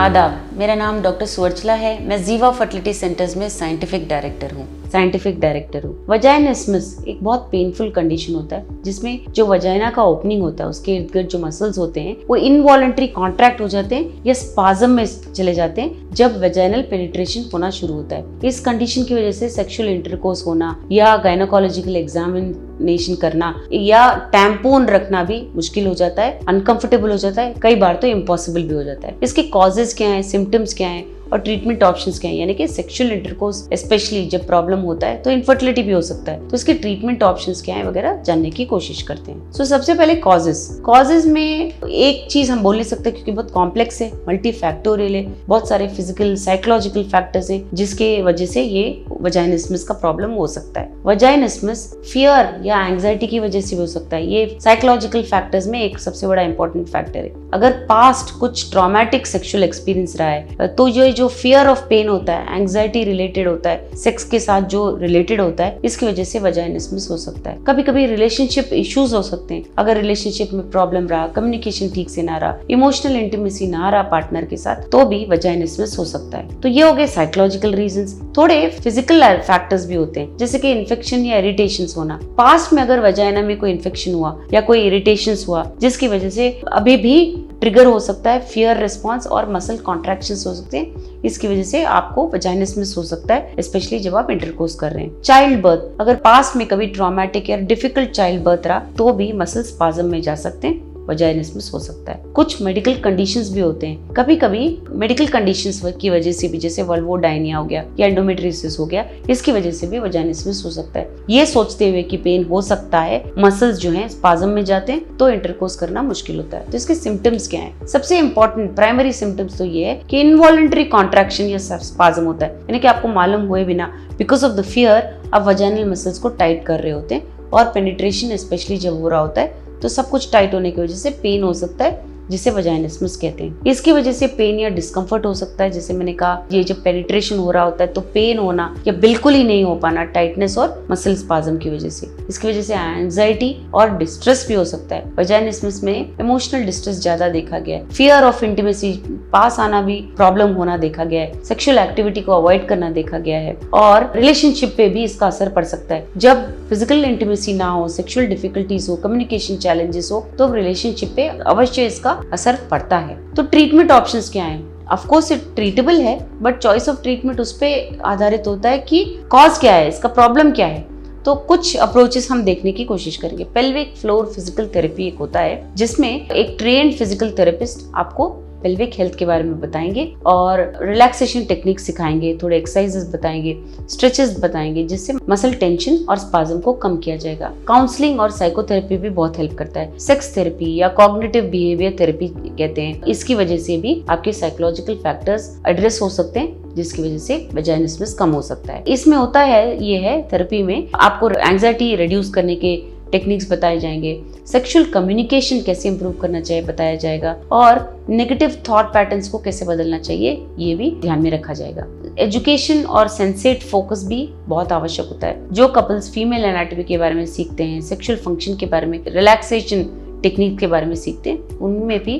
आदाब, मेरा नाम डॉक्टर सुवर्चला है। मैं जीवा फर्टिलिटी सेंटर्स में साइंटिफिक डायरेक्टर हूँ। वजाइनिस्मस एक बहुत पेनफुल कंडीशन होता है जिसमें जो वजाइना का ओपनिंग होता है उसके इर्द गिर्द जो मसल्स होते हैं वो इनवॉलंटरी कॉन्ट्रैक्ट हो जाते हैं या स्पाज्म में चले जाते हैं जब वजाइनल पेनिट्रेशन होना शुरू होता है। इस कंडीशन की वजह से सेक्सुअल इंटरकोर्स होना या गायनोकोलॉजिकल एग्जामिनेशन करना या टैम्पून रखना भी मुश्किल हो जाता है, अनकंफर्टेबल हो जाता है, कई बार तो इम्पॉसिबल भी हो जाता है। इसके कॉजेज क्या हैं, सिम्टम्स क्या हैं और ट्रीटमेंट ऑप्शंस क्या हैं, यानी कि सेक्सुअल इंटरकोर्स स्पेशली जब प्रॉब्लम होता है तो इनफर्टिलिटी भी हो सकता है, तो इसके ट्रीटमेंट ऑप्शंस क्या हैं वगैरह जानने की कोशिश करते हैं। सो सबसे पहले कॉजेज में एक चीज हम बोल नहीं सकते क्योंकि बहुत कॉम्प्लेक्स है, मल्टी फैक्टोरियल है, बहुत सारे फिजिकल साइकोलॉजिकल फैक्टर्स हैं जिसके वजह से ये वजाइनिस्मस का प्रॉब्लम हो सकता है। वजाइनिस्मस फियर या एंग्जाइटी की वजह से भी हो सकता है। ये साइकोलॉजिकल फैक्टर्स में एक सबसे बड़ा इंपॉर्टेंट फैक्टर है। अगर पास्ट कुछ ट्रॉमेटिक सेक्सुअल एक्सपीरियंस रहा है तो ये जो फियर ऑफ पेन होता है, एंग्जाइटी रिलेटेड होता है, सेक्स के साथ जो रिलेटेड होता है, इसकी वजह से वजाइनिस्मस हो सकता है। कभी कभी रिलेशनशिप इश्यूज हो सकते हैं। अगर रिलेशनशिप में प्रॉब्लम रहा, कम्युनिकेशन ठीक से ना रहा, इमोशनल इंटीमेसी ना रहा पार्टनर के साथ, तो भी वजाइनिस्मस हो सकता है। तो ये हो गए साइकोलॉजिकल रीजंस। थोड़े फिजिकल फैक्टर्स भी होते हैं जैसे कि इन्फेक्शन या इरिटेशन होना। पास्ट में अगर वजाइना में कोई इन्फेक्शन हुआ या कोई इरिटेशन हुआ जिसकी वजह से अभी भी ट्रिगर हो सकता है, फियर रिस्पॉन्स और मसल कॉन्ट्रैक्शंस हो सकते हैं। इसकी वजह से आपको वजाइनिस्मस हो सकता है, स्पेशली जब आप इंटरकोर्स कर रहे हैं। चाइल्ड बर्थ, अगर पास्ट में कभी ट्रॉमेटिक या डिफिकल्ट चाइल्ड बर्थ रहा तो भी मसल स्पाज्म में जा सकते हैं, वजाइनिस्मस हो सकता है। कुछ मेडिकल कंडीशंस भी होते हैं। कभी कभी मेडिकल कंडीशंस की वजह से भी, जैसे वल्वोडाइनिया हो गया या एंडोमेट्रियोसिस हो गया, इसकी वजह से भी वजाइनिस्मस हो सकता है। ये सोचते हुए कि पेन हो सकता है, मसल्स जो हैं स्पाज्म में जाते हैं तो इंटरकोर्स करना मुश्किल होता है। तो इसके सिम्टम्स क्या हैं? सबसे इंपॉर्टेंट प्राइमरी सिम्टम्स तो ये है कि इनवॉलंटरी कॉन्ट्रैक्शन या स्पाज्म होता है, यानी कि आपको मालूम हुए बिना बिकॉज ऑफ द फियर आप वजाइनल मसल्स को टाइट कर रहे होते हैं और पेनिट्रेशन स्पेशली जब हो रहा होता है तो सब कुछ टाइट होने की वजह से पेन हो सकता है, जिसे वजाइनिस्मस कहते हैं। इसकी वजह से पेन या डिस्कम्फर्ट हो सकता है। जैसे मैंने कहा, ये जब पेनिट्रेशन हो रहा होता है तो पेन होना या बिल्कुल ही नहीं हो पाना, टाइटनेस और मसल स्पाज्म की वजह से। इसकी वजह से एंजाइटी और डिस्ट्रेस भी हो सकता है। वजाइनिस्मस में इमोशनल डिस्ट्रेस ज्यादा देखा गया है। फियर ऑफ इंटीमेसी, पास आना भी प्रॉब्लम होना देखा गया है। सेक्सुअल एक्टिविटी को अवॉइड करना देखा गया है और रिलेशनशिप पे भी इसका असर पड़ सकता है। जब फिजिकल इंटीमेसी ना हो, सेक्सुअल डिफिकल्टीज हो, कम्युनिकेशन चैलेंजेस हो, तो रिलेशनशिप पे अवश्य इसका असर पड़ता है। तो ट्रीटमेंट ऑप्शंस क्या हैं? ऑफ कोर्स ये ट्रीटेबल है, बट चॉइस ऑफ ट्रीटमेंट उस पे आधारित होता है कि कॉज क्या है, इसका प्रॉब्लम क्या है। तो कुछ अप्रोचेस हम देखने की कोशिश करेंगे। पेल्विक फ्लोर फिजिकल थेरेपी एक होता है जिसमें एक ट्रेन्ड फिजिकल थेरेपिस्ट आपको पेल्विक हेल्थ के बारे में बताएंगे और रिलैक्सेशन टेक्निक सिखाएंगे, थोड़े एक्सरसाइजेस बताएंगे, स्ट्रेचेस बताएंगे जिससे मसल टेंशन और स्पाज्म को कम किया जाएगा। काउंसलिंग और साइकोथेरेपी भी बहुत हेल्प करता है। सेक्स थेरेपी या कॉग्निटिव बिहेवियर थेरेपी कहते हैं। इसकी वजह से भी आपके साइकोलॉजिकल फैक्टर्स एड्रेस हो सकते हैं जिसकी वजह से वजाइनिस्मस कम हो सकता है। इसमें होता है ये है, थेरेपी में आपको एंग्जाइटी रिड्यूस करने के टेक्निक्स बताए जाएंगे, सेक्सुअल कम्युनिकेशन कैसे इंप्रूव करना चाहिए बताया जाएगा और नेगेटिव थॉट पैटर्न्स को कैसे बदलना चाहिए ये भी ध्यान में रखा जाएगा। एजुकेशन और सेंसेट फोकस भी बहुत आवश्यक होता है। जो कपल्स फीमेल एनाटॉमी के बारे में सीखते हैं, सेक्सुअल फंक्शन के बारे में, रिलैक्सेशन टेक्निक के बारे में सीखते हैं, उनमें भी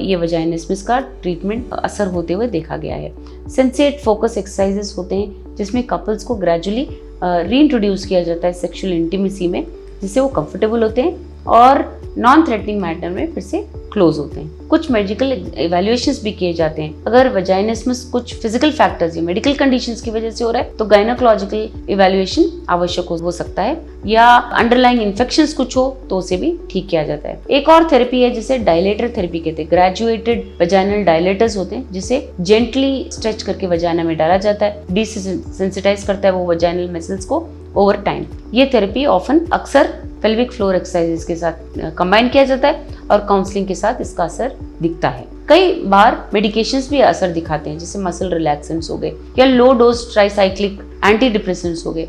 ये वजाइनिस्मस का ट्रीटमेंट असर होते हुए देखा गया है। सेंसेट फोकस एक्सरसाइजेस होते हैं जिसमें कपल्स को ग्रेजुअली रीइंट्रोड्यूस किया जाता है सेक्सुअल इंटीमेसी में, जिससे वो कंफर्टेबल होते हैं और नॉन थ्रेटनिंग मैटर में फिर से क्लोज होते हैं। कुछ मेडिकल इवैल्यूएशंस भी किए जाते हैं। अगर वजाइनिस्मस कुछ फिजिकल फैक्टर्स या मेडिकल कंडीशंस की वजह से हो रहा है तो गायनोकोलॉजिकल इवैल्यूएशन आवश्यक हो सकता है, या अंडरलाइंग इन्फेक्शंस कुछ हो तो उसे भी ठीक किया जाता है। एक और थेरेपी है जिसे डायलेटर थेरेपी कहते हैं। ग्रेजुएटेड वजाइनल डायलेटर्स होते हैं जिसे जेंटली स्ट्रेच करके वजाइना में डाला जाता है, डिसेंसिटाइज करता है वो वजाइनल मसल्स को ओवर टाइम। ये थेरेपी ऑफन अक्सर पेल्विक फ्लोर एक्सरसाइजेस के साथ कंबाइन किया जाता है और काउंसलिंग के साथ इसका असर दिखता है। कई बार मेडिकेशंस भी असर दिखाते हैं, जैसे मसल रिलैक्सेंट्स हो गए या low dose tricyclic anti depressants हो गए।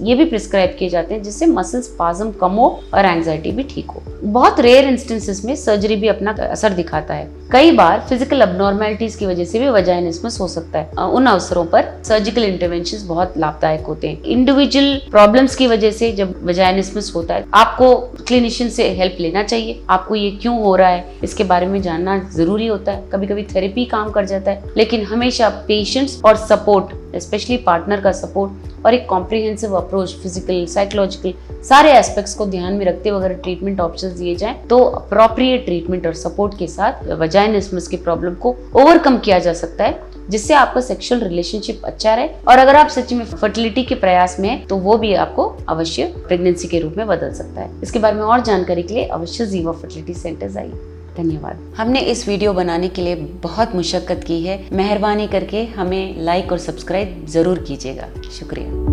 ये भी प्रिस्क्राइब किए जाते हैं जिससे मसल स्पाज्म कम हो और एंजाइटी भी ठीक हो। बहुत रेयर इंस्टेंसेस में सर्जरी भी अपना असर दिखाता है। कई बार फिजिकल अबनॉर्मेलिटीज की वजह से भी वजाइनिस्मस हो सकता है। उन अवसरों पर सर्जिकल इंटरवेंशंस बहुत लाभदायक होते हैं। इंडिविजुअल प्रॉब्लम्स की वजह से जब वजाइनिस्मस होता है आपको क्लिनिशियन से हेल्प लेना चाहिए। आपको ये क्यों हो रहा है इसके बारे में जानना जरूरी होता है। कभी कभी थेरेपी काम कर जाता है, लेकिन हमेशा पेशेंट्स और सपोर्ट, स्पेशली पार्टनर का सपोर्ट और एक कॉम्प्रिहेंसिव अप्रोच, फिजिकल, साइकोलॉजिकल सारे एस्पेक्ट्स को ध्यान में रखते हुए अगर ट्रीटमेंट ऑप्शंस दिए जाएं तो अप्रोप्रिएट ट्रीटमेंट और सपोर्ट के साथ वजाइनिस्मस की प्रॉब्लम को ओवरकम किया जा सकता है, जिससे आपका सेक्सुअल रिलेशनशिप अच्छा रहे। और अगर आप सच में फर्टिलिटी के प्रयास में हैं तो वो भी आपको अवश्य प्रेगनेंसी के रूप में बदल सकता है। इसके बारे में और जानकारी के लिए अवश्य जीवा फर्टिलिटी सेंटर्स आइए। धन्यवाद। हमने इस वीडियो बनाने के लिए बहुत मुशक्कत की है। मेहरबानी करके हमें लाइक और सब्सक्राइब जरूर कीजिएगा। शुक्रिया।